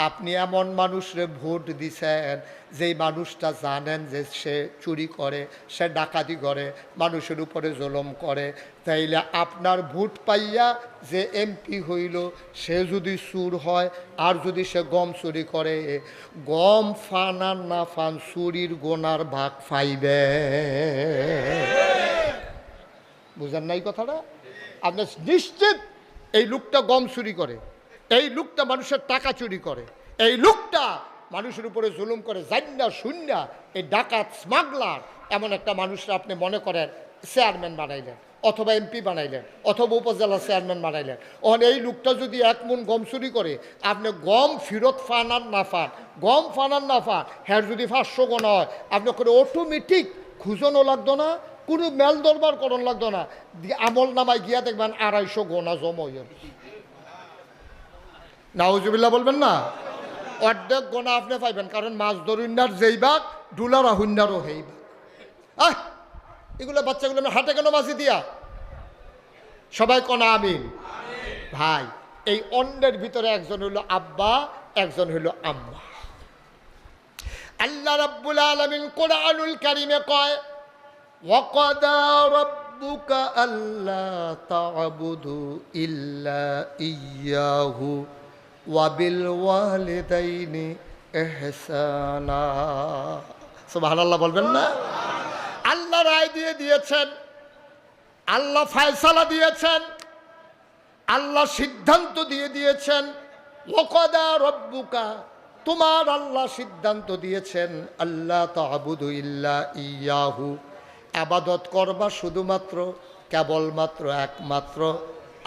আপনি এমন মানুষরে ভোট দিছেন যেই মানুষটা জানেন যে সে চুরি করে, সে ডাকাতি করে, মানুষের উপরে জুলুম করে। তাইলে আপনার ভোট পাইয়া যে এমপি হইল সে যদি চুর হয় আর যদি সে গম চুরি করে, গম ফান আর না ফান চুরির গোনার ভাগ পাইবে। বুঝেন নাই কথাটা? আপনি নিশ্চিত এই লোকটা গম চুরি করে, এই লোকটা মানুষের টাকা চুরি করে, এই লোকটা মানুষের উপরে জুলুম করে, জান্না শূন্য এই ডাকাত স্মাগলার এমন একটা মানুষরা আপনি মনে করেন চেয়ারম্যান বানাইলেন অথবা এমপি বানাইলেন অথবা উপজেলা চেয়ারম্যান বানাইলেন। ওখানে এই লোকটা যদি 1 মণ গম চুরি করে, আপনি গম ফেরত ফান আর না ফান, গম ফান আর না ফান, হ্যাঁ যদি 500 গোনা হয়, আপনি করে অটোমেটিক খুঁজনও লাগতো না, কোনো মেল দরবার করণ লাগতো না, আমল নামায় গিয়া দেখবেন 250 গোনা জমা হইল। নাউজুবিল্লাহ বলবেন না? অর্ধেক গোনা আপনি পাইবেন, কারণ মাছ ধরুন্নার যেই বাঘ ডুলারা হুন্নারও হেই বাঘ। এগুলো বাচ্চাগুলো আমি হাটে কেন মাছি দিয়া? সবাই কোনা আমিন। ভাই, এই অন্যের ভিতরে একজন হইল আব্বা, একজন হইল আম্মা। আল্লাহ রাব্বুল আলামিন কোরআনুল কারীমে কয়, ওয়াকাদা রাব্বুকা আল্লা তা'বুদু ইল্লা ইয়্যাহু ওয়াবিল ওয়ালিদাইনি ইহসানা। সুবহানাল্লাহ বলবেন না? আল্লাহ রায় দিয়ে দিয়েছেন, আল্লাহ ফয়সালা দিয়েছেন, আল্লাহ সিদ্ধান্ত দিয়ে দিয়েছেন। ওয়াকাদা রাব্বুকা, তোমার আল্লাহ সিদ্ধান্ত দিয়েছেন, আল্লাহ তা'বুদু ইল্লা ইয়্যাহু, ইবাদত করবা শুধুমাত্র কেবলমাত্র একমাত্র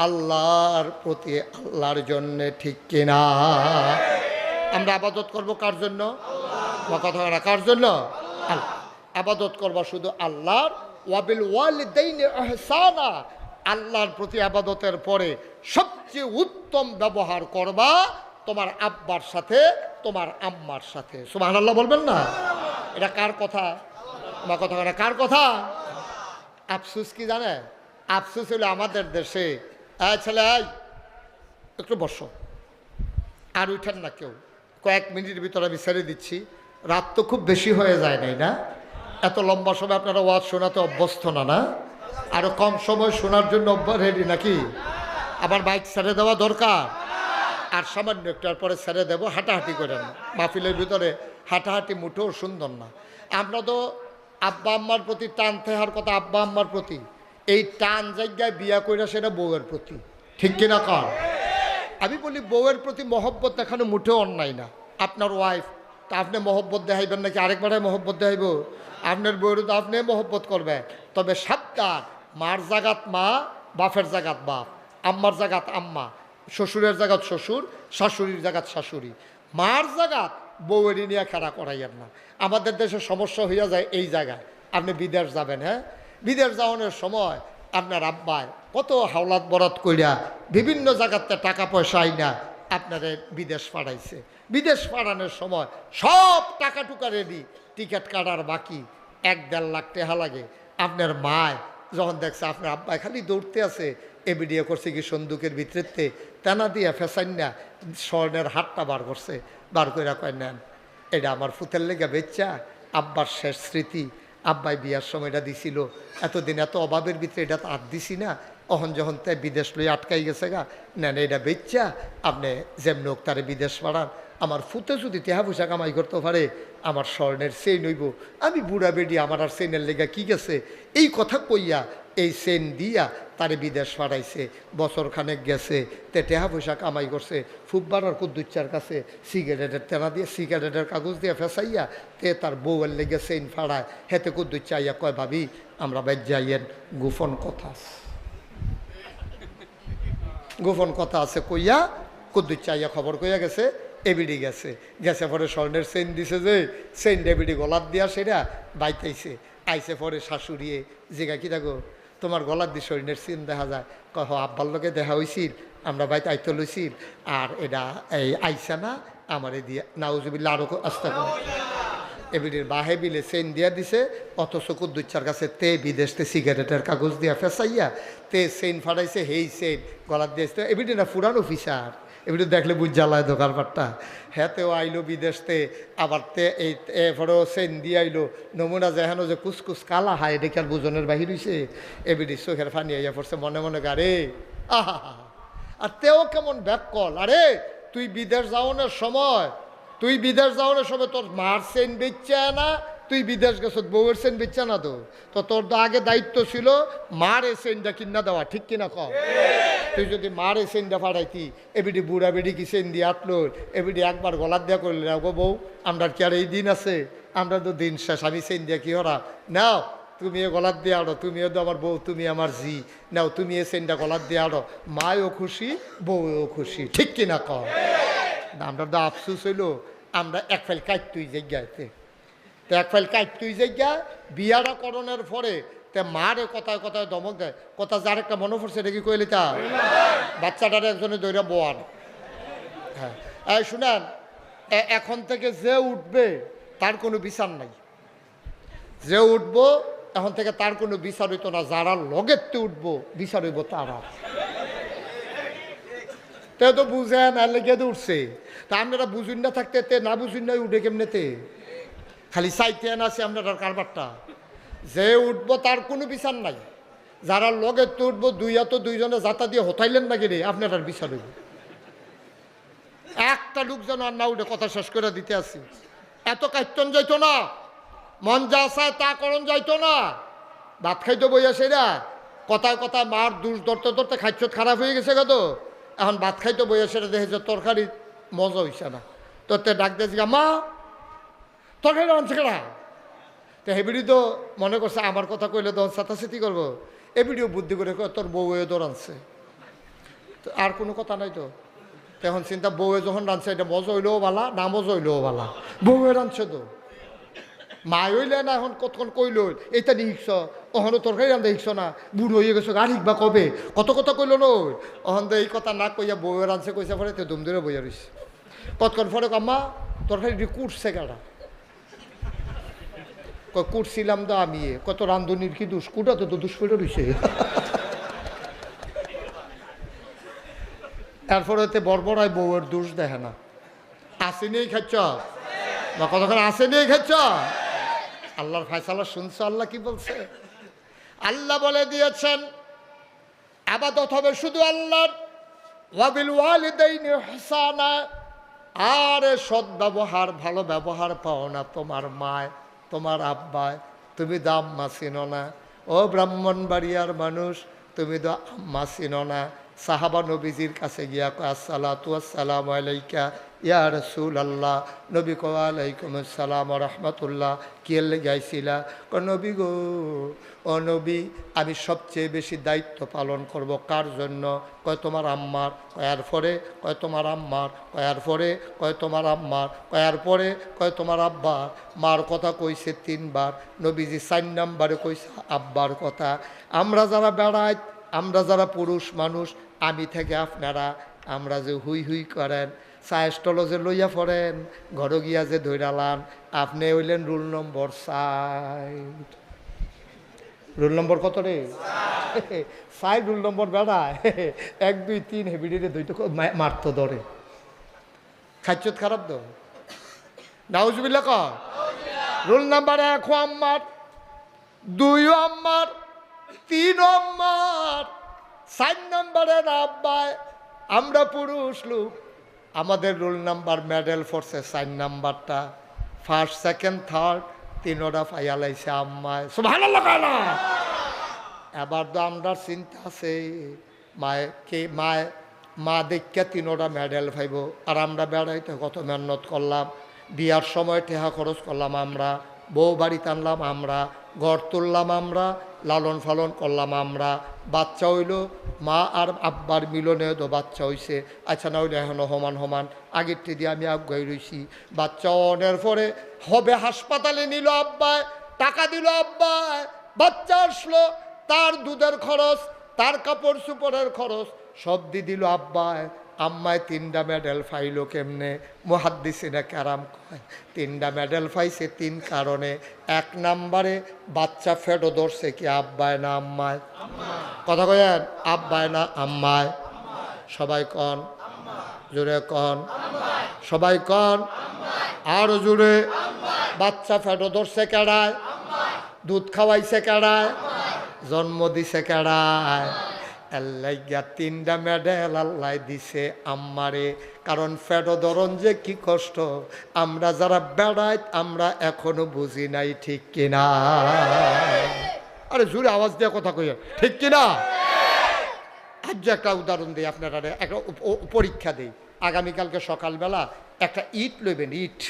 আল্লাহর প্রতি, আল্লাহর জন্য, ঠিক কিনা? আমরা ইবাদত করব কার জন্য? কথা না, কার জন্য? আল্লাহ। ইবাদত করবা শুধু আল্লাহর। ওয়াবিল ওয়ালিদাইনি ইহসানা, আল্লাহর প্রতি ইবাদতের পরে সবচেয়ে উত্তম ব্যবহার করবা তোমার আব্বার সাথে, তোমার আম্মার সাথে। সুবহানাল্লাহ বলবেন না? এটা কার কথা? আমার কথা না, কার কথা? আফসোস কি জানে? আফসোস হলো আমাদের দেশে, ছেলে একটু বসো, আর উঠেন না কেউ, কয়েক মিনিটের ভিতরে আমি ছেড়ে দিচ্ছি। রাত তো খুব বেশি হয়ে যায় নাই না? এত লম্বা সময় আপনারা ওয়াজ শোনাতে অভ্যস্ত না, না? আরো কম সময় শোনার জন্য রেডি নাকি? আবার বাইক ছেড়ে দেওয়া দরকার, আর সামান্য একটু পরে ছেড়ে দেবো। হাঁটাহাঁটি করেন না, মাহফিলের ভিতরে হাঁটাহাঁটি মুঠেও সুন্দর না। আমরা তো আব্বা আম্মার প্রতি টান থেহার কথা, আব্বা আম্মার প্রতি এই টান জায়গায় বিয়া কইরা সেটা বউয়ের প্রতি, ঠিক কিনা কর? আমি বলি বউয়ের প্রতি মহব্বত দেখানো মুঠেও অন্যায় না। আপনার ওয়াইফ তা আপনি মহব্বত দেখাইবেন নাকি আরেকবারে মহব্বত দেখাইব? আপনার বউয়ের তো আপনি মহব্বত করবেন, তবে সাবধান, মার জাগাত মা, বাপের জাগাত বাপ, আম্মার জাগাত আম্মা, শ্বশুরের জাগাত শ্বশুর, শাশুড়ির জাগাত শাশুড়ি। মার জাগাত বউয়েরই নিয়ে খেলা করাইয়েন না। আমাদের দেশে সমস্যা হইয়া যায় এই জায়গায়। আপনি বিদেশ যাবেন, হ্যাঁ, বিদেশ যাওয়ানোর সময় আপনার আব্বায় কত হাওলাত বরাত কইরা বিভিন্ন জায়গাতে টাকা পয়সা আইনা আপনারে বিদেশ পাঠাইছে। বিদেশ পাঠানোর সময় সব টাকা টুকা রেডি, টিকিট কাটার বাকি 1-1.5 লাখ টাকা লাগে। আপনার মায় যখন দেখছে আপনার আব্বাই খালি দৌড়তে আছে, এবিডিও করছে কি সন্দুকের ভিতরেতে তেনা দিয়া ফেসাইনা স্বর্ণের হাতটা বার করছে, বার করে কয় নেন, এটা আমার ফুতের লেগে বেচ্চা, আব্বার শেষ স্মৃতি, আব্বাই বিয়ার সময় এটা দিছিল, এতদিন এত অভাবের ভিতরে এটা তো আর দিছি না, অহন যখন তাই বিদেশ লই আটকাই গেছে গা, নেন এটা বেচ্চা আপনি যেমন হোক তারে বিদেশ পাড়ান। আমার ফুতে যদি টেহা পয়সা কামাই করতে পারে, আমার স্বর্ণের চেইন হইব, আমি বুড়া বেডি, আমার আর চেইনের লেগা কি গেছে, এই কথা কইয়া এই চেইন দিয়া তারে বিদেশ পাঠাইছে। বছর খানেক গেছে, তে টেহা পয়সা কামাই করছে, ফুব্বারার কুদ্দুচ্চার কাছে সিগারেটের তেনা দিয়ে সিগারেটের কাগজ দিয়ে ফেসাইয়া তে তার বউয়ের লেগে চেইন ফাড়ায়। হেতে কুদ্দুচ্চা আইয়া কয়, ভাবি আমরা বাইর যাইয়েন, গোপন কথা আছে, গোপন কথা আছে কইয়া কুদ্দুচ্চা আইয়া খবর কইয়া গেছে, এবিডি গেছে, গেছে পরে স্বর্ণের চেইন দিছে, যে চেইন এবিডি গলার দিয়া সেটা বাইতাইছে। আইসে পরে শাশুড়িয়ে জিগা কি থাকো তোমার গলার দিয়ে স্বর্ণের চেইন দেখা যায়, কহ আব্বার লোকে দেখা হয়েছিল, আমরা বাইতে আইতে লইছিল, আর এটা এই আইসা না আমারে দিয়া নাউজুবিল্লাহ আরো আস্তে এবিডির বাহে বিলে চেইন দিয়া দিছে, অথচ কুদ্দুচ্চার কাছে তে বিদেশতে সিগারেটের কাগজ দিয়া ফেসাইয়া তে চেইন ফাটাইছে, হেই চেইন গলার দিয়েছে। এবিডি না ফুরান অফিসার, এমনি দেখলে বুঝ জ্বালায় দোকান পাট্টা হ্যাঁতেও আইলো বিদেশতে আবার এরপরেও সেন দিয়ে আইলো নমুনা যেহেন যে কুসকুস কালা হায় এটা কি আর বুজনের বাহির হইছে এবিডি চোখের ফানি আইয়া পড়ছে মনে মনে গারে আহা আর তেও কেমন ব্যাককল আরে তুই বিদেশ যাওয়ানোর সময় তোর মার সেন বেচছে না তুই বিদেশ গেছ বউয়ের সেন বেচছে না তো তোর তো আগে দায়িত্ব ছিল মার এই সেনটা কিনা দেওয়া ঠিক কিনা কম তুই যদি মার এই সেনটা ফাটাইতি এবিডি বুড়া বেডি কি সেন দিয়ে আটলো এবিডি একবার গলার দেওয়া করলে গো বউ আমরা কি আর এই দিন আছে আমরা তো দিন শেষ আমি সেন দিয়া কি হরা নাও তুমি এ গলার দিয়ে আড়ো তুমিও তো আমার বউ তুমি আমার জি নাও তুমি এ সেনটা গলার দিয়ে আড়ো মায়ও খুশি বউও খুশি ঠিক কিনা কম আমরা তো আফসুস হইলো আমরা এক ফাইল কাটতুই জায়গাতে তো এক ফাইল কাটতুই জায়গা বিয়ারা করণের পরে তে মারে কথায় কথায় দমক দেয় কথা যার একটা মনে পড়ছে এটা কি কইলি তা বাচ্চাটার একজনে দৈরা বোয়ার হ্যাঁ এই শুনেন এখন থেকে যে উঠবে তার কোনো বিচার নাই যে উঠবো এখন থেকে তার কোনো বিচার হইতো না যারা লগেতে উঠবো বিচার হইব তারা তে তো বুঝেন আর লেগে তো উঠছে তা আপনারা বুঝুন না থাকতে তে না বুঝুন না উঠে কেমনেতে খালি চাইতে আছে আপনার কারবারটা যে উঠবো তার কোনো বিচার নাই যারা লগে তো উঠবো দুইজনে যাতা দিয়ে হতাইলেন না গেলে আপনার আর বিচার হইব একটা লোক যেন আর না উঠে কথা শেষ করে দিতে আসি এত কাইতন যাইতো না মন যা চায় তা করণ যাইতো না ভাত খাইতো বইয়া সেরা কথায় কথায় মার দুষ ধরতে ধরতে খাইছত খারাপ হয়ে গেছে কত এখন ভাত খাইতো বইয়া সেটা দেখে যে তরকারি মজা হইছে না তোর তে ডাক দিয়েছি মা তরকারি রাঁধছে কেনা তো হেবিডি তো মনে করছে আমার কথা কইলে তো সাতাসাতি করবো এবিডিও বুদ্ধি করে তোর বউয়ে তো রাঁধছে তো আর কোনো কথা নাই তো এখন চিন্তা বউয়ে যখন রাঁধছে এটা মজা হইলেও বালা না মজা হইলেও বালা বউয়ে রাঁধছে তো মা হইলে না এখন কতক্ষণ কইল এইটা নিয়ে শিখছ ওখানে তরকারি রান্ধা শিখছ না বুড়ো হয়ে গেছো আর শিখবা কবে কত কথা কইল নই ওখান তো এই কথা না কইয়া বউয়ে রাঁধছে কইসা পরে তো দুম ধরে বইয়া রইছে কতক্ষণ পরে আম্মা তরকারি কুটছে কাটা কুটছিলাম তো আমি কত রান্ধনির কি দুষ কুটা তো দুষ করে রইছে তারপরে হতে বড়বড়ায় বউয়ের দোষ দেখে না আসে নিয়েই খাচ্ছ বা কতক্ষণ আসে নিয়েই খাচ্ছ আল্লাহর ফায়সালা শুনছো আল্লাহ কি বলছে আল্লাহ বলে দিয়েছেন আবাদত হবে শুধু আল্লাহর ওয়াবিল ওয়ালিদাইনি ইহসানা আর সৎ ব্যবহার ভালো ব্যবহার পাও না তোমার মায় তোমার আব্বায় তুমি তো আম্মা চিনো না ও ব্রাহ্মণবাড়িয়ার মানুষ তুমি তো আম্মা চিনো না সাহাবা নবীজির কাছে গিয়া আসসালাতু আসসালামু আলাইকা ইয়া রাসূলুল্লাহ নবী কো আলাইকুম আসসালাম ওয়া রাহমাতুল্লাহ কি গাইছিলা ক নবী গো ও নবী আমি সবচেয়ে বেশি দায়িত্ব পালন করব কার জন্য কয় তোমার আম্মার কয়ার পরে কয় তোমার আম্মার কয়ার পরে কয় তোমার আম্মার কয়ার পরে কয় তোমার আব্বার মার কথা কইছে 3 বার নবীজি 4 নম্বরে কইছে আব্বার কথা আমরা যারা বেড়াই আমরা যারা পুরুষ মানুষ আমি থেকে আপনারা আমরা যে হুই হুই করেন চায়ের স্টলও যে লইয়া পড়েন ঘরে গিয়া যে ধৈরালান আপনি হইলেন রুল নম্বর 5 রুল নম্বর কত রে 5 রুল নম্বর বেড়ায় 1 2 3 হেবিডিরে দুইটা মারতো ধরে খাচ্ছত খারাপ তো নাউজুবিল্লাহ কর রুল নাম্বার 1 আম্মার 2 আম্মার 3 আম্মার 4 নম্বরে আব্বায় আমরা পুরুষ লোক আমাদের রোল নাম্বার মেডেল ফোর্সে 4 নাম্বারটা ফার্স্ট সেকেন্ড থার্ড 3টা ফাইয়ালাইছে আম্মায় সুবহানাল্লাহ কালা এবার তো আমরা চিন্তা আছে মায়ে কে মায়ে মা দেখে 3টা মেডেল পাইব আর আমরা বেড়াইতে কত মেহনত করলাম বিয়ার সময় টেহা খরচ করলাম আমরা বউ বাড়িতে আনলাম আমরা ঘর তুললাম আমরা লালন পালন করলাম আমরা বাচ্চা হইল মা আর আব্বার মিলনে তো বাচ্চা হইছে আচ্ছা না হইলে এখনও সমান সমান আগের দিয়ে আমি আগাই রইছি বাচ্চা অনের পরে হবে হাসপাতালে নিল আব্বায় টাকা দিল আব্বায় বাচ্চা আসলো তার দুধের খরচ তার কাপড় চোপড়ের খরচ সব দিয়ে দিল আব্বায় আম্মায় 3টা মেডেল পাইল কেমনে মুহাদ্দিসিনে কেরাম কয় 3টা মেডেল পাইছে 3 কারণে 1 নম্বরে বাচ্চা ফেটো ধরছে কি আব্বায় না আম্মায় কথা কয়েন আব্বায় না আম্মায় সবাই কন জোরে কন, সবাই কন, আরো জোরে। বাচ্চা ফেটো ধরছে কেডায়? দুধ খাওয়াইছে কেডায়? জন্ম দিছে কেডায়? আল্লাহ গিয়া 3টা মেডেল আল্লাহ দিছে আম্মারে। কারণ ফেটো ধরন যে কি কষ্ট আমরা যারা বেড়াই আমরা এখনো বুঝি নাই, ঠিক কিনা? আরে জোরে আওয়াজ দিয়ে কথা কইয়া, ঠিক কিনা? আজ একটা উদাহরণ দিই আপনারা, একটা পরীক্ষা দিই। আগামীকালকে সকালবেলা একটা ইট লইবেন, ইট।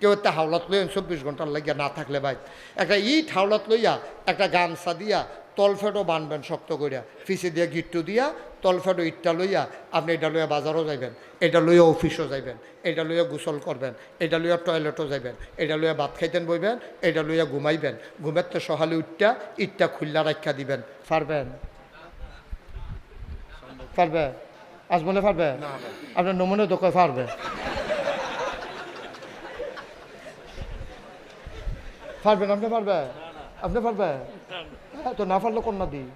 কেউ একটা হাওলাত লইবেন 24 ঘন্টার লাগিয়া না থাকলে ভাই, একটা ইট হাওলাত লইয়া একটা গামছা দিয়া তলফেটও বানবেন শক্ত করিয়া, ফিসে দিয়া গিট্টু দিয়া তলফেটো ইটটা লইয়া আপনি এটা লইয়া বাজারও যাইবেন, এটা লইয়া অফিসও যাইবেন, এটা লইয়া গোসল করবেন, এটা লইয়া টয়লেটও যাইবেন, এটা লইয়া ভাত খাইতেন বইবেন, এটা লইয়া ঘুমাইবেন। ঘুমের তো সকালে উঠটা ইটটা খুল্লা রাখা দিবেন। পারবেন? পারবে? আজ মনে পারবে? আপনার নমুনে দোকান পারবে? পারবেন? আপনি পারবে? আপনি পারবে? তো না পারলে কন্যা দিই।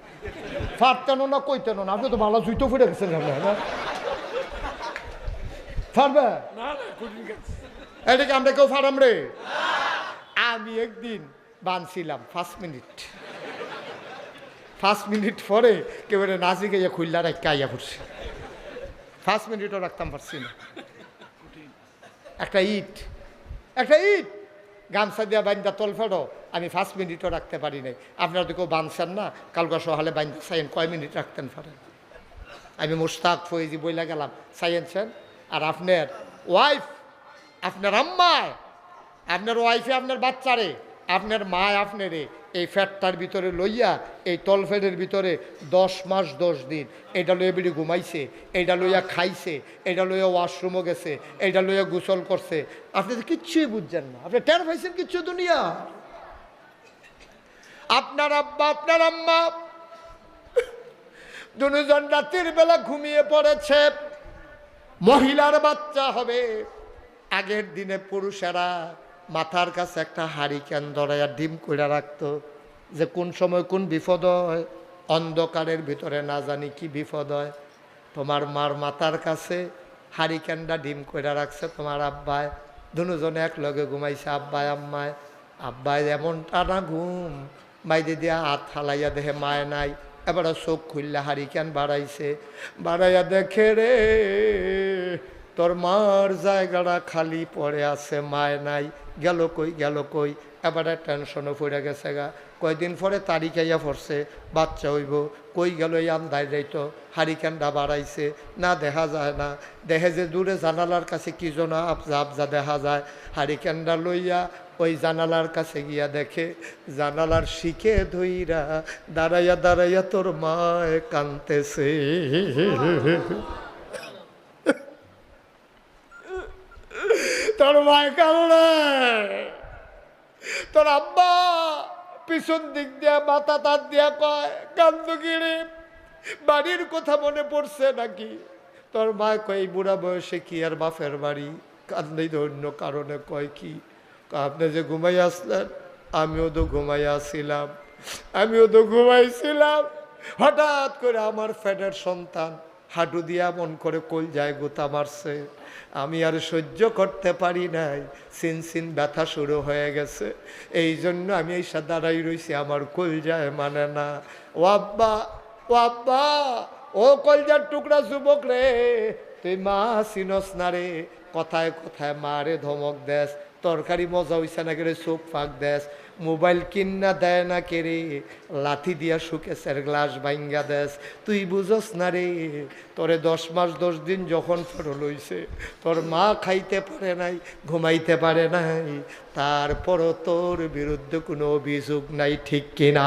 পারতেন না কইতেন না, আপনি তো ভালো জুইতো ফুটে গেছেন। পারবে? এটাকে আমরা কেউ পারাম রে? আমি একদিন বানছিলাম 5 মিনিট, 5 মিনিট পরে কেউ নাচি গিয়ে খুললা রাখতে আইয়া পড়ছে। 5 মিনিটও রাখতাম পারছি না। একটা ইট গামছা দিয়া বাইন্দা তল ফেড়ো আমি 5 মিনিটও রাখতে পারি নাই। আপনারা তো কেউ বানছেন না, কালকে সকালে বাইন্দা চাইন কয় মিনিট রাখতেন পারেন? আমি মুশতাক ফয়েজি বইলা গেলাম চাইছেন। আর আপনার ওয়াইফ, আপনার আম্মায়, আপনার ওয়াইফে আপনার বাচ্চারে, আপনার মায় আপনারে এই ফ্যাটটার ভিতরে লইয়া এই তলফেটের ভিতরে 10 মাস 10 দিন এটা লইয়া বিড়ি ঘুমাইছে, এটা লইয়া খাইছে, এটা লইয়া ওয়াশরুমও গেছে, এটা লইয়া গোসল করছে। আপনি তো কিচ্ছুই বুঝছেন না, আপনি টের পাইছেন কিচ্ছু দুনিয়া। আপনার আব্বা আপনার আম্মা দুজন রাতের বেলা ঘুমিয়ে পড়েছে, মহিলার বাচ্চা হবে। আগের দিনে পুরুষেরা মাথার কাছে একটা হারিকেন ধরাইয়া ডিম করে রাখতো, যে কোন সময় কোন বিপদ হয়, অন্ধকারের ভিতরে না জানি কি বিপদ হয়। তোমার মার মাথার কাছে হারিকেনটা ডিম করে রাখছে তোমার আব্বায়, দুজনে এক লগে ঘুমাইছে আব্বায় আম্মায়। আব্বায় এমন টানা ঘুম, বাইরে দিয়া হাত হালাইয়া দেখে মায় নাই। এবার চোখ খুললে হারিকেন বাড়াইছে, বাড়াইয়া দেখে রে তোর মার জায়গাটা খালি পড়ে আছে, মায় নাই, গেল কই গেল কই। এবারে টেনশনও পড়ে গেছে গা। কয়দিন পরে তারিখ আইয়া পড়ছে, বাচ্চা হইব, কই গেল এই আন্দায় যাইতো। হারিকেনটা বাড়াইছে, না দেখা যায় না, দেখে যে দূরে জানালার কাছে কি যেন আবজা আবজা দেখা যায়। হারিকেনটা লইয়া ওই জানালার কাছে গিয়া দেখে জানালার শিখে ধইরা দাঁড়াইয়া দাঁড়াইয়া তোর মায় কানতেছে। তোর মায় কান্না, তোর আব্বা পিছন দিক দিয়া মাথা তার দিয়া কয় কান্দগিরি বাড়ির কথা মনে পড়ছে নাকি? তোর মায় কয় বুড়া বয়সে কি আর বাপের বাড়ি, কান্দেই অন্য কারণে। কয় কি? আপনি যে ঘুমাই আসলেন, আমিও তো ঘুমাইছিলাম। হঠাৎ করে আমার ফ্যাটের সন্তান হাঁটু দিয়া মন করে কলজায় গোতা মারছে, আমি আর সহ্য করতে পারি নাই, সিনসিন ব্যথা শুরু হয়ে গেছে। এই জন্য আমি এই দাঁড়াই রইছি, আমার কলজায় মানে না। ও আব্বা, ও আব্বা, ও কলজার টুকরা যুবক রে, তুই মা চিনস না রে? কথায় কথায় মারে ধমক দেশ, তরকারি মজা হইছে না করে চোখ ফাঁক দেশ, মোবাইল কিন্না দেয় না কেড়ে, লাথি দিয়া সুকেশের গ্লাস ভাঙ্গা দেশ। তুই বুঝস না রে, তোরে 10 মাস 10 দিন যখন ফেরো লইছে, তোর মা খাইতে পারে নাই, ঘুমাইতে পারে নাই, তারপরও তোর বিরুদ্ধে কোনো অভিযোগ নাই, ঠিক কিনা?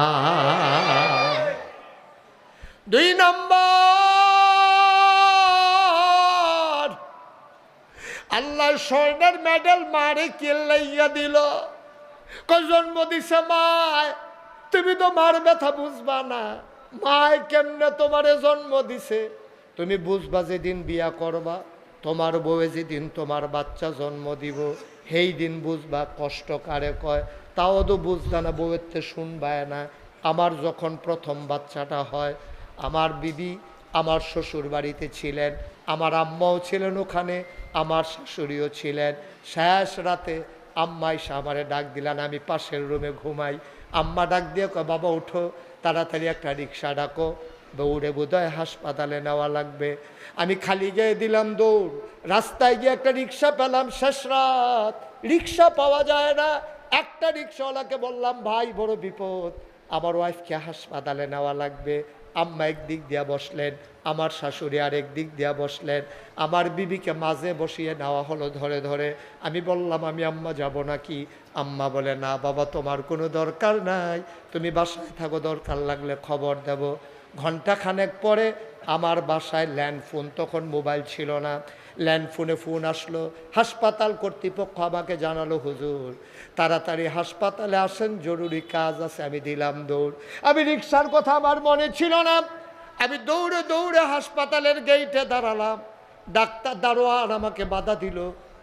2 নম্বর, আল্লাহ স্বর্ণের মেডেল মারে কেল্লাইয়া দিল। জন্ম দিছে মায়, তুমি তো মার ব্যথা বুঝবা না। মায় কেমনে তোমারে জন্ম দিছে তুমি বুঝবা যেদিন বিয়া করবা, তোমার বউয়ে যেদিন তোমার বাচ্চা জন্ম দিব, সেই দিন বুঝবা কষ্ট কারে কয়। তাও তো বুঝবা না, বউয়ের শুনবায় না। আমার যখন প্রথম বাচ্চাটা হয়, আমার বিবি আমার শ্বশুর বাড়িতে ছিলেন, আমার আম্মাও ছিলেন ওখানে, আমার শাশুড়িও ছিলেন। শেষ রাতে আম্মা এসে আমারে ডাক দিলেন, আমি পাশের রুমে ঘুমাই। আম্মা ডাক দিয়ে কয়, বাবা উঠো, তাড়াতাড়ি একটা রিক্সা ডাকো, দৌড়ে বোধহয় হাসপাতালে নেওয়া লাগবে। আমি খালি গিয়ে দিলাম দৌড়, রাস্তায় গিয়ে একটা রিক্সা পেলাম। শেষ রাত, রিক্সা পাওয়া যায় না। একটা রিক্সাওয়ালাকে বললাম, ভাই বড় বিপদ, আমার ওয়াইফকে হাসপাতালে নেওয়া লাগবে। আম্মা একদিক দিয়া বসলেন, আমার শাশুড়ি আরেক দিক দিয়া বসলেন। আমার বিবিকে মাঝে বসিয়ে নেওয়া হলো ধরে ধরে। আমি বললাম, আমি আম্মা যাব নাকি? আম্মা বলে, না বাবা, তোমার কোনো দরকার নাই, তুমি বাসায় থাকো, দরকার লাগলে খবর দেব। ঘণ্টাখানেক পরে আমার বাসায় ল্যান্ড ফোন, তখন মোবাইল ছিল না, ল্যান্ড ফোনে ফোন আসলো। হাসপাতাল কর্তৃপক্ষ আমাকে জানালো, হুজুর তাড়াতাড়ি হাসপাতালে আসেন, জরুরি কাজ আছে। আমি দিলাম দৌড়। আমি রিক্সার কথা আমার মনে ছিল না। আমি দৌড়ে দৌড়ে হাসপাতালের গেইটে দাঁড়ালাম। ডাক্তার দারোয়ান আমাকে বাধা দিল।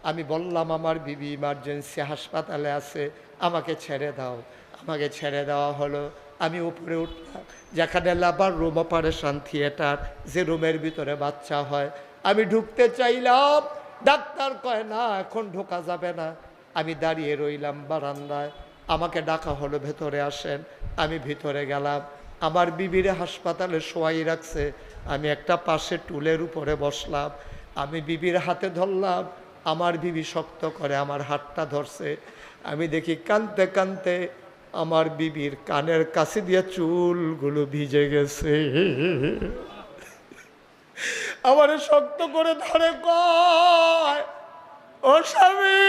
আমি বললাম, আমার বিবি ইমার্জেন্সি হাসপাতালে আছে, আমাকে ছেড়ে দাও। আমাকে ছেড়ে দেওয়া হলো। আমি উপরে উঠলাম, যেখানে লাবার রুম অপারেশন থিয়েটার, যে রুমের ভিতরে বাচ্চা হয়। আমি ঢুকতে চাইলাম, ডাক্তার কয় না, এখন ঢোকা যাবে না। আমি দাঁড়িয়ে রইলাম বারান্দায়। আমাকে ডাকা হলো, ভেতরে আসেন। আমি ভিতরে গেলাম। আমার বিবিরে হাসপাতালে শোয়াই রাখছে। আমি একটা পাশে টুলের উপরে বসলাম। আমি বিবির হাতে ধরলাম, আমার বিবি শক্ত করে আমার হাতটা ধরছে। আমি দেখি কানতে কানতে আমার বিবির কানের কাছে দিয়ে চুলগুলো ভিজে গেছে। আমারে শক্ত করে ধরে কয়, ও স্বামী,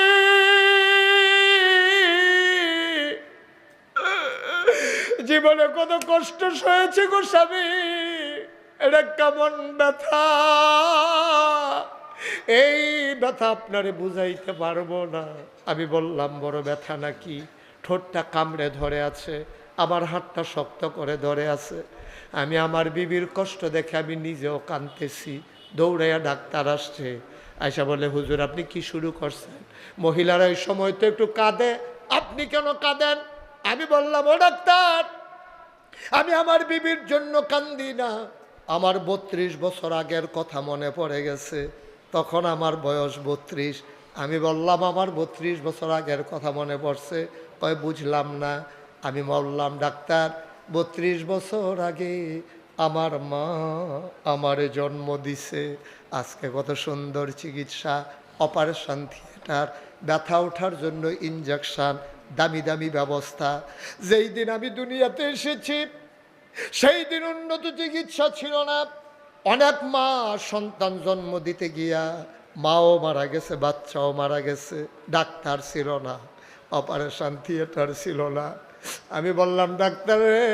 জীবনে কত কষ্ট সয়েছে গো স্বামী, এটা কেমন ব্যথা, এই ব্যথা আপনারে বুঝাইতে পারবো না। আমি বললাম, বড় ব্যথা নাকি? ঠোঁটটা কামড়ে ধরে আছে, আমার হাতটা শক্ত করে ধরে আছে। আমি আমার বিবির কষ্ট দেখে আমি নিজেও কাঁদতেছি। দৌড়াইয়া ডাক্তার আসছে, আয়সা বলে, হুজুর আপনি কি শুরু করছেন? মহিলারা এই সময় তো একটু কাঁদে, আপনি কেন কাঁদেন? আমি বললাম, ও ডাক্তার, আমি আমার বিবির জন্য কান্দি না, আমার 32 বছর আগের কথা মনে পড়ে গেছে। তখন আমার বয়স 32। আমি বললাম, আমার 32 বছর আগের কথা মনে পড়ছে। কয়, বুঝলাম না। আমি বললাম, ডাক্তার 32 বছর আগে আমার মা আমারে জন্ম দিছে। আজকে কত সুন্দর চিকিৎসা, অপারেশন থিয়েটার, ব্যথা ওঠার জন্য ইনজেকশন, দামি দামি ব্যবস্থা। যেই দিন আমি দুনিয়াতে এসেছি সেই দিন উন্নত চিকিৎসা ছিল না। অনেক মা সন্তান জন্ম দিতে গিয়া মাও মারা গেছে, বাচ্চাও মারা গেছে, ডাক্তার ছিল না, অপারেশন থিয়েটার ছিল না। আমি বললাম, ডাক্তার রে,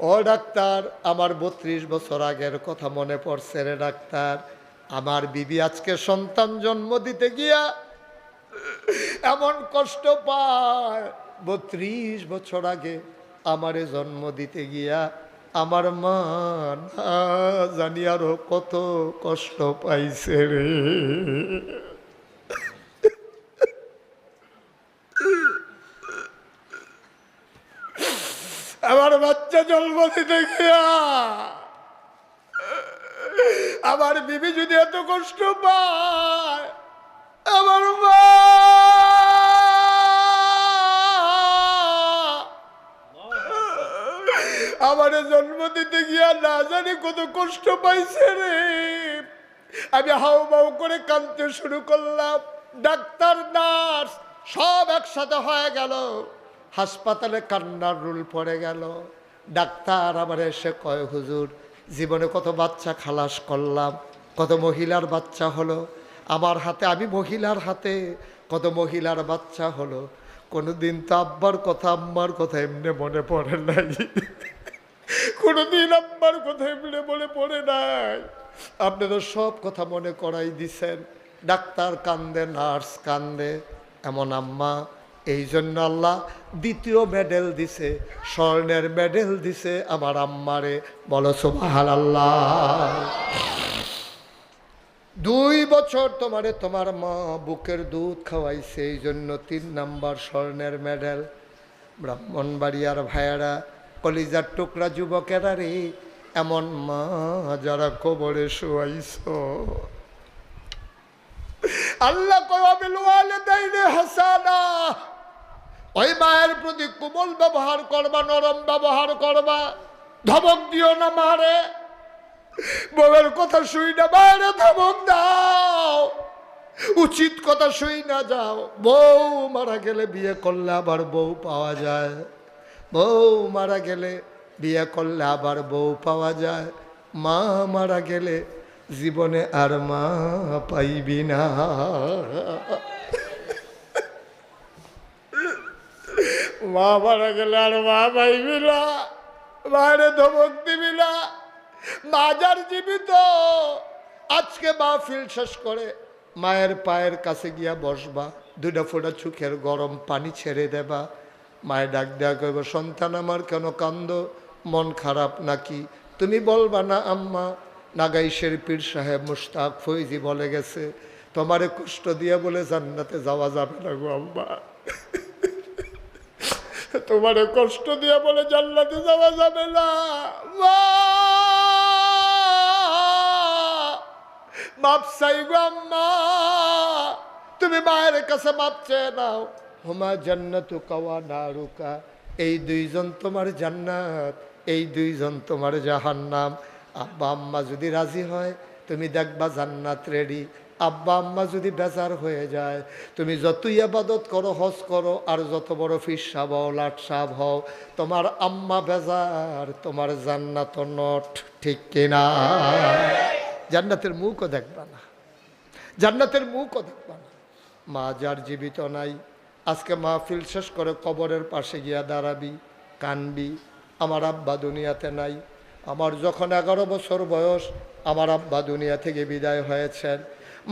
ও ডাক্তার, আমার 32 বছর আগের কথা মনে পড়ছে রে ডাক্তার। আমার বিবি আজকে সন্তান জন্ম দিতে গিয়া এমন কষ্ট পায়, 32 বছর আগে আমারে জন্ম দিতে গিয়া আমার মা না জানি আরো কত কষ্ট পাইছে রে। আমার বাচ্চা জন্ম দিতে গিয়া আমার বিবি যদি এত কষ্ট পায়, আমার মা আমারে জন্ম দিতে গিয়া না জানি কত কষ্ট পাইছে রে। আমি হাউ মাউ করে কাঁদতে শুরু করলাম। ডাক্তার, নার্স সব একসাথে হয়ে গেল, হাসপাতালে কান্নার রুল পড়ে গেল। ডাক্তার আবার এসে কয়, হুজুর জীবনে কত বাচ্চা খালাস করলাম, কত মহিলার বাচ্চা হলো আমার হাতে, আমি মহিলার হাতে কত মহিলার বাচ্চা হলো, কোনোদিন তো আব্বার কথা আম্মার কথা এমনি মনে পড়ে নাই, কোনোদিন আম্মার কথা এমনি মনে পড়ে নাই। আপনি তো সব কথা মনে করাই দিছেন। ডাক্তার কান্দে, নার্স কান্দে, এমন আম্মা। এই জন্য আল্লাহ দ্বিতীয় মেডেল দিছে, স্বর্ণের মেডেল দিছে আমার আম্মারে। বলো সুবহানাল্লাহ। 2 বছর তোমারে তোমার মা বুকের দুধ খাওয়াইছে, এই জন্য 3 নাম্বার স্বর্ণের মেডেল। ব্রাহ্মণবাড়িয়ার ভাইয়ারা, কলিজার টুকরা যুবকেরা রে, এমন মা যারা কবরে শোয়াইছো, আল্লাহ কয় বিল ওয়ালিদাইনি হাসানা, ওই মায়ের প্রতি কোমল ব্যবহার করবা, নরম ব্যবহার করবা, ধমক দিও না মারে। বউয়ের কথা শুই না মায়ের ধমক দাও, উচিত কথা শুই না যাও। বউ মারা গেলে বিয়ে করলে আবার বউ পাওয়া যায়, বউ মারা গেলে বিয়ে করলে আবার বউ পাওয়া যায়। মা মারা গেলে জীবনে আর মা পাইবি না। মা মারা গেলে আর মা পাইবি না, মায়ের ধমক দিবি না। মা যার জীবিত, আজকে মাহফিল শেষ করে মায়ের পায়ের কাছে গিয়া বসবা, দুইটা ফোঁটা চোখের গরম পানি ছেড়ে দেবা। মায়ের ডাক দেয়া করবো, সন্তান আমার কেন কান্দ, মন খারাপ নাকি? তুমি বলবা না আম্মা, নাগাইশের পীর সাহেব মুশতাক ফৈজি বলে গেছে তোমারে কষ্ট দিয়ে বলে জান্নাতে যাওয়া যাবে না গো আম্মা, তোমারে কষ্ট দিয়ে বলে জান্নাতে যাওয়া যাবে না। মাপ চাই গো আম্মা, তুমি মায়ের কাছে মাপ চেয়ে নাও। হুমা জান্নাতুকা ওয়া নারুকা, এই দুইজন তোমার জান্নাত, এই দুইজন তোমার জাহান্নাম। আব্বা আম্মা যদি রাজি হয় তুমি দেখবা জান্নাত রেডি, আব্বা আম্মা যদি বেজার হয়ে যায় তুমি যতই ইবাদত করো, হজ করো, আর যত বড় ফির সাহ হও, লাট সাহ হও, তোমার আম্মা বেজার, তোমার জান্নাত নট। ঠিক কিনা? জান্নাতের মুখও দেখবা না, জান্নাতের মুখও দেখবা না। মা যার জীবিত নাই, আজকে মাহফিল শেষ করে কবরের পাশে গিয়া দাঁড়াবি, কানবি, আমার আব্বা দুনিয়াতে নাই। আমার যখন 11 বছর বয়স আমার আব্বা দুনিয়া থেকে বিদায় হয়েছেন।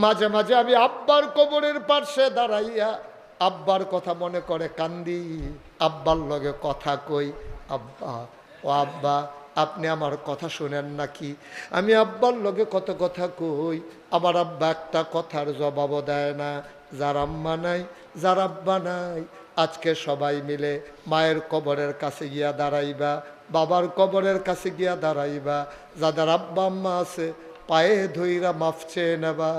মাঝে মাঝে আমি আব্বার কবরের পাশে দাঁড়াইয়া আব্বার কথা মনে করে কান্দি, আব্বার লগে কথা কই, আব্বা ও আব্বা আপনি আমার কথা শুনেন নাকি? আমি আব্বার লগে কত কথা কই, আমার আব্বা একটা কথার জবাবও দেয় না। যার আম্মা নাই, যার আব্বা নাই, আজকে সবাই মিলে মায়ের কবরের কাছে গিয়া দাঁড়াইবা, বাবার কবরের কাছে গিয়া দাঁড়াইবা, যাদের আব্বা আম্মা আছে পায়ে ধইরা মাফ চেয়ে নেবা।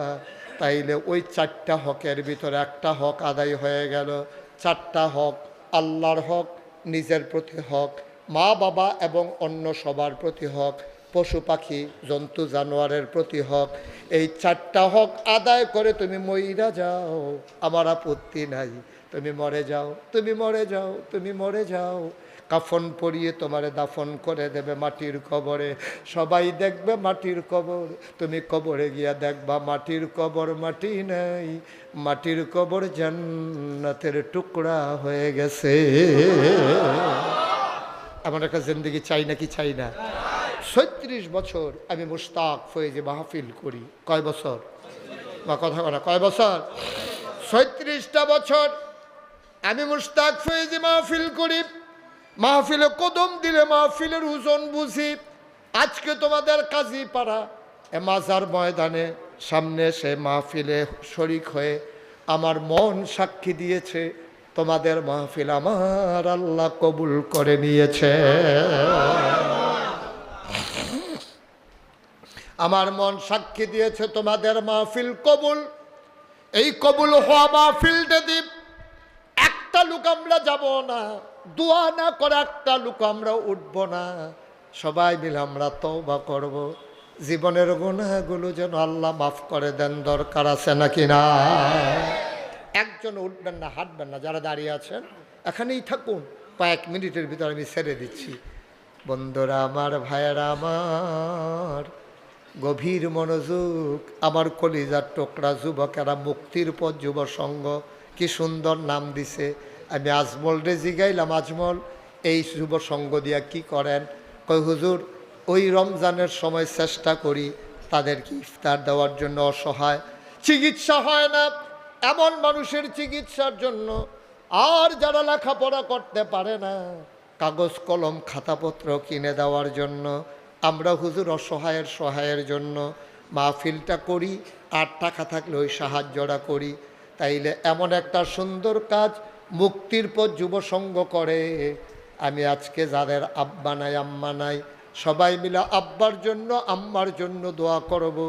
তাইলে ওই 4টা হকের ভিতরে একটা হক আদায় হয়ে গেল। 4টা হক, আল্লাহর হক, নিজের প্রতি হক, মা বাবা এবং অন্য সবার প্রতি হক, পশু পাখি জন্তু জানোয়ারের প্রতি হক। এই 4টা হক আদায় করে তুমি মইরা যাও, আমার আপত্তি নাই। তুমি মরে যাও, তুমি মরে যাও, তুমি মরে যাও, কাফন পরিয়ে তোমারে দাফন করে দেবে মাটির কবরে। সবাই দেখবে মাটির কবর, তুমি কবরে গিয়া দেখবা মাটির কবর মাটি নাই, মাটির কবর জান্নাতের টুকরা হয়ে গেছে। এমন একটা জিন্দেগি চাই নাকি চাই না? 36 বছর আমি মুশতাক ফয়েজে মাহফিল করি। কয় বছর? বা কথা বলা, কয় বছর? 36টা বছর আমি মুশতাক ফয়েজে মাহফিল করি। মাহফিলে কদম দিলে মাহফিলের ওজন বুঝি। আজকে তোমাদের কাজীপাড়া মাজার ময়দানে সামনে সে মাহফিলে শরিক হয়ে আমার মন সাক্ষী দিয়েছে, তোমাদের মাহফিল আমার আল্লাহ কবুল করে নিয়েছে। আমার মন সাক্ষী দিয়েছে তোমাদের মাহফিল কবুল। এই কবুল হওয়া মাহফিলটা দ্বীপ একটা লোক আমরা যাব না, দোয়া না করে একটা লোক আমরা উঠব না। সবাই মিলে আমরা তওবা করব, জীবনের গুনাহগুলো যেন আল্লাহ মাফ করে দেন। দরকার আছে নাকি না? একজন উঠবেন না, হাঁটবেন না, যারা দাঁড়িয়ে আছেন এখানেই থাকুন। কয়েক মিনিটের ভিতরে আমি ছেড়ে দিচ্ছি। বন্ধুরা আমার, ভাইয়েরা আমার, গভীর মনোযোগ, আমার কলিজার টুকরা যুবকেরা, মুক্তির পথ যুব সংঘ, কি সুন্দর নাম দিছে। আমি আজমল রে জিগাইলাম, আজমল এই যুব সংঘ দিয়া কি করেন? কই হুজুর ওই রমজানের সময় চেষ্টা করি তাদেরকে ইফতার দেওয়ার জন্য। অসহায়, চিকিৎসা হয় না এমন মানুষের চিকিৎসার জন্য, আর যারা লেখাপড়া করতে পারে না কাগজ কলম খাতাপত্র কিনে দেওয়ার জন্য। আমরা হুজুর অসহায়ের সহায়ের জন্য মাহফিলটা করি, আর টাকা থাকলে ওই সাহায্যটা করি। তাইলে এমন একটা সুন্দর কাজ মুক্তির পথ যুব সংঘ করে। আমি আজকে যাদের আব্বা নাই আম্মা নাই, সবাই মিলে আব্বার জন্য আম্মার জন্য দোয়া করব।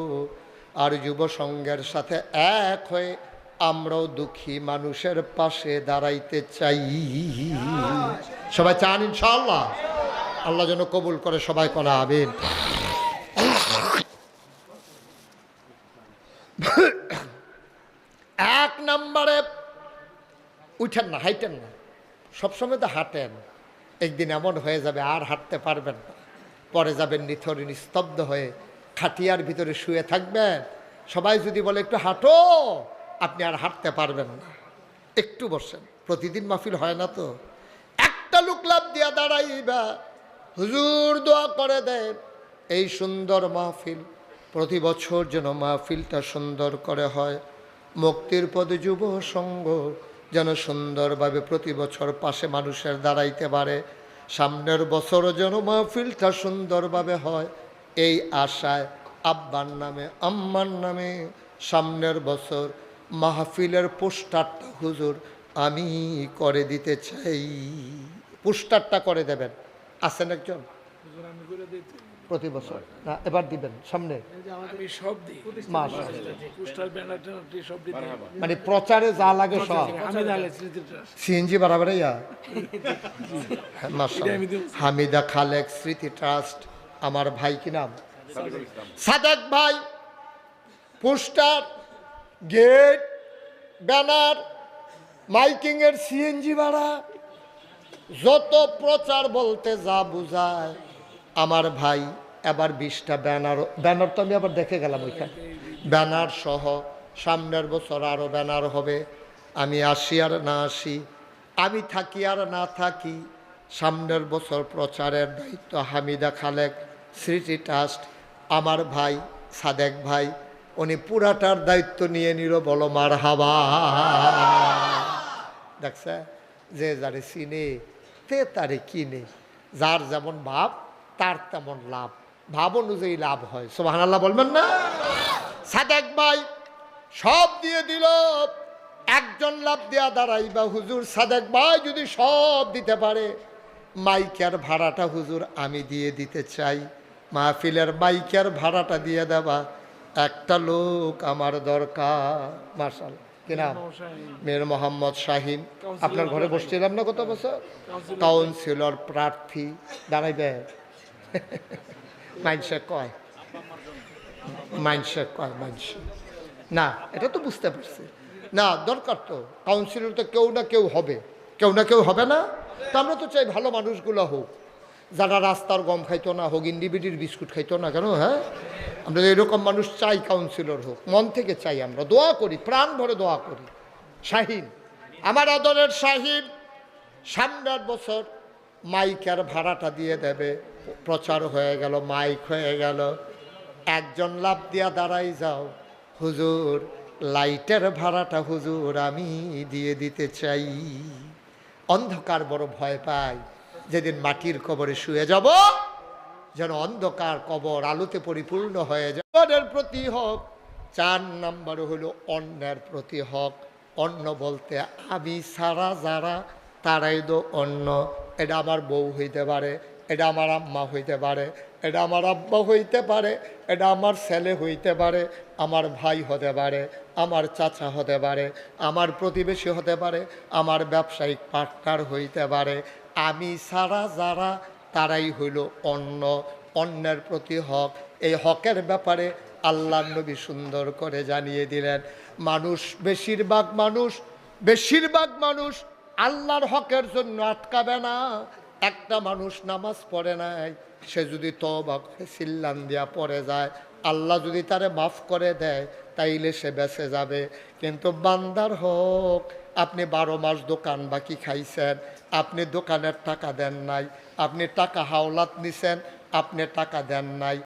আর যুব সংঘের সাথে এক হয়ে আমরাও দুঃখী মানুষের পাশে দাঁড়াইতে চাই। সবাই চান ইনশাআল্লাহ? আল্লাহ যেন কবুল করে, সবাই করা আমিন। এক নম্বরে উঠেন না, হাইটেন না, সবসময় তো হাঁটেন। একদিন এমন হয়ে যাবে আর হাঁটতে পারবেন না, পরে যাবেন নিথর নিস্তব্ধ হয়ে খাটিয়ার ভিতরে শুয়ে থাকবেন। সবাই যদি বলে একটু হাঁটো, আপনি আর হাঁটতে পারবেন না। একটু বসেন, প্রতিদিন মাহফিল হয় না তো। একটা লোক লাভ দিয়া দাঁড়াইবা, হুজুর দোয়া করে দেন এই সুন্দর মাহফিল প্রতি বছর যেন মাহফিলটা সুন্দর করে হয়। মুক্তির পদে যুব সংঘ যেন সুন্দরভাবে প্রতি বছর পাশে মানুষের দাঁড়াইতে পারে। সামনের বছরও যেন মাহফিলটা সুন্দরভাবে হয়, এই আশায় আব্বার নামে আম্মার নামে সামনের বছর মাহফিলের পোস্টারটা হুজুর আমি করে দিতে চাই। পোস্টারটা করে দেবেন। আছেন একজন? প্রতি বছর না, এবার দিবেন সামনে। মানে প্রচারে যা লাগে সব সিএনজি বাড়াবার। হামিদা খালেক স্মৃতি ট্রাস্ট, আমার ভাই কি নাম? সাদেক ভাই। পোস্টার, গেট, ব্যানার, মাইকিং এর সিএনজি ভাড়া, যত প্রচার বলতে যা বুঝায় আমার ভাই এবার 20টা ব্যানার তো আমি আবার দেখে গেলাম ওইখানে, ব্যানার সহ সামনের বছর আরও ব্যানার হবে। আমি আসি আর না আসি, আমি থাকি আর না থাকি, সামনের বছর প্রচারের দায়িত্ব হামিদা খালেক স্মৃতি ট্রাস্ট, আমার ভাই সাদেক ভাই, উনি পুরাটার দায়িত্ব নিয়ে নিল। বলো মারহাবা। দেখছে, যে যারে চিনে তে তারে কিনে, যার যেমন ভাব তার তেমন লাভ, ভাব অনুযায়ী লাভ হয়। সুবহানাল্লাহ বলবেন না? সাদেক ভাই সব দিয়ে দিল, একজন লাভ দেয়া দাঁড়াইবা হুজুর সাদেক ভাই যদি সব দিতে পারে, মাইকের ভাড়াটা হুজুর আমি দিয়ে দিতে চাই, মাহফিলের মাইকের ভাড়াটা দিয়ে দেবা। একটা লোক আমার দরকার। মাশাআল্লাহ, কি নাম? মীর মোহাম্মদ শাহিন। আপনার ঘরে বসছিলাম না গত বছর? কাউন্সিলর প্রার্থী দাঁড়াইবে। মাইনসে কয় না, এটা তো বুঝতে পারছি না, দরকার তো। কাউন্সিলর তো কেউ না কেউ হবে, কেউ না কেউ হবে না? তো আমরা তো চাই ভালো মানুষগুলো হোক, যারা রাস্তার গম খাইতো না হোক, ইন্ডিবিডির বিস্কুট খাইতো না কেন। হ্যাঁ, আমরা এরকম মানুষ চাই, কাউন্সিলর হোক, মন থেকে চাই। আমরা দোয়া করি, প্রাণ ভরে দোয়া করি। শাহিন, আমার আদরের শাহিন, সামনের বছর মাইকের ভাড়াটা দিয়ে দেবে। প্রচার হয়ে গেল, মাইক হয়ে গেল, একজন লাভ দিয়া দাঁড়াই যাও হুজুর লাইটের ভাড়াটা হুজুর আমি দিয়ে দিতে চাই। অন্ধকার বড় ভয় পাই, যেদিন মাটির কবরে শুয়ে যাব যেন অন্ধকার কবর আলোতে পরিপূর্ণ হয়ে যায়। অন্যের প্রতি হক। 4 নম্বর হলো অন্যের প্রতি হক। অন্য বলতে আমি সারা যারা তারাই তো অন্য। এটা আমার বউ হইতে পারে, এটা আমার আম্মা হইতে পারে, এটা আমার আব্বা হইতে পারে, এটা আমার ছেলে হইতে পারে, আমার ভাই হতে পারে, আমার চাচা হতে পারে, আমার প্রতিবেশী হতে পারে, আমার ব্যবসায়িক পার্টনার হইতে পারে। আমি ছাড়া যারা তারাই হইল অন্য। অন্যের প্রতি হক। এই হকের ব্যাপারে আল্লাহ নবী সুন্দর করে জানিয়ে দিলেন। বেশিরভাগ মানুষ আল্লাহর হকের জন্য আটকাবে না। একটা মানুষ নামাজ পড়ে নাই, সে যদি তওবা করে সিল্লান দিয়া পড়ে যায়, আল্লাহ যদি তারে মাফ করে দেয় তাইলে সে বেঁচে যাবে। কিন্তু বান্দার হক, আপনি 12 মাস দোকান বাকি খাইছেন, আপনি দোকানের টাকা দেন নাই, আপনি টাকা হাওলাত নিছেন, আপনি টাকা দেন নাই,